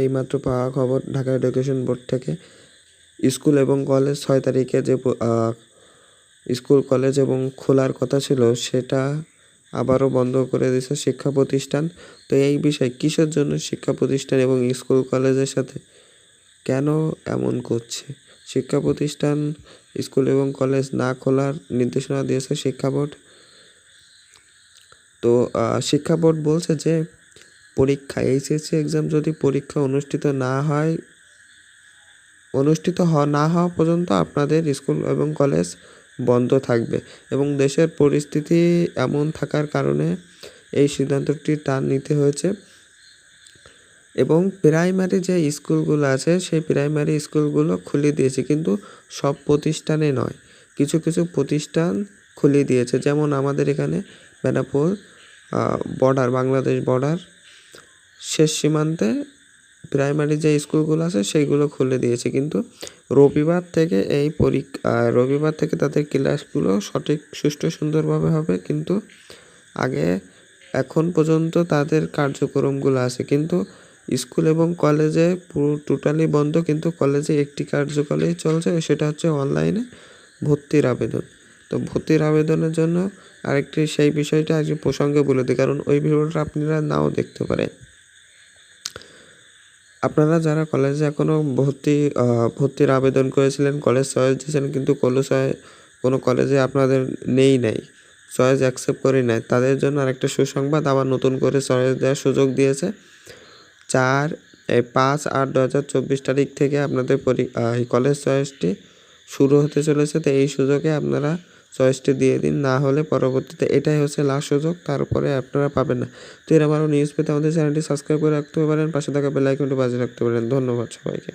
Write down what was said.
এইমাত্র পাওয়া খবর ঢাকা এডুকেশন বোর্ড থেকে স্কুল এবং কলেজ 6 তারিখে যে স্কুল কলেজ এবং খোলার কথা ছিল সেটা আবারও বন্ধ করে দিয়েছে শিক্ষা প্রতিষ্ঠান। তো এই বিষয়ে কিসের জন্য শিক্ষা প্রতিষ্ঠান এবং স্কুল কলেজের সাথে কেন এমন করছে? শিক্ষা প্রতিষ্ঠান, স্কুল এবং কলেজ না খোলার নির্দেশনা দিয়েছে শিক্ষা বোর্ড। তো শিক্ষা বোর্ড বলছে যে পরীক্ষা এইচএসসি এক্সাম যদি পরীক্ষা অনুষ্ঠিত না হওয়া পর্যন্ত আপনাদের স্কুল এবং কলেজ বন্ধ থাকবে এবং দেশের পরিস্থিতি এমন থাকার কারণে এই সিদ্ধান্তটি তার নিতে হয়েছে। এবং প্রাইমারি যে স্কুলগুলো আছে সেই প্রাইমারি স্কুলগুলো খুলে দিয়েছে, কিন্তু সব প্রতিষ্ঠানে নয়, কিছু কিছু প্রতিষ্ঠান খুলে দিয়েছে। যেমন আমাদের এখানে বেনাপোল বাংলাদেশ বর্ডার শেষ সীমান্তে প্রাইমারি যে স্কুলগুলো আছে সেইগুলো খুলে দিয়েছে, কিন্তু রবিবার থেকে তাদের ক্লাসগুলো সঠিক সুষ্ঠু সুন্দরভাবে হবে। কিন্তু এখন পর্যন্ত তাদের কার্যক্রমগুলো আছে, কিন্তু স্কুল এবং কলেজে পুরো টোটালি বন্ধ, কিন্তু কলেজে একটি কার্যকলাপই চলছে, সেটা হচ্ছে অনলাইনে ভর্তির আবেদন। তো ভর্তির আবেদনের জন্য আরেকটি সেই বিষয়টা আজকে প্রসঙ্গে বলে দিই, কারণ ওই ভিডিওটা আপনারা নাও দেখতে পারেন। আপনারা যারা কলেজে এখনও ভর্তির আবেদন করেছিলেন, কলেজ চয়েস দিয়েছেন, কিন্তু কোনো কলেজে আপনাদের নাই চয়েস অ্যাকসেপ্ট করে নেয়, তাদের জন্য আরেকটা সুসংবাদ, আবার নতুন করে চয়েস দেওয়ার সুযোগ দিয়েছে। 5/8/2024 তারিখ থেকে আপনাদের কলেজ চয়েসটি শুরু হতে চলেছে। তো এই সুযোগে আপনারা চয়েসটি দিয়ে দিন, না হলে পরবর্তীতে এটাই হচ্ছে লাস্ট সুযোগ, তারপরে আপনারা পাবেন না। তো এরকম আরও নিউজ পেতে আমাদের চ্যানেলটি সাবস্ক্রাইব করে রাখতে পারেন, পাশে থাকা বেল আইকনটি বাজিয়ে রাখতে পারেন। ধন্যবাদ সবাইকে।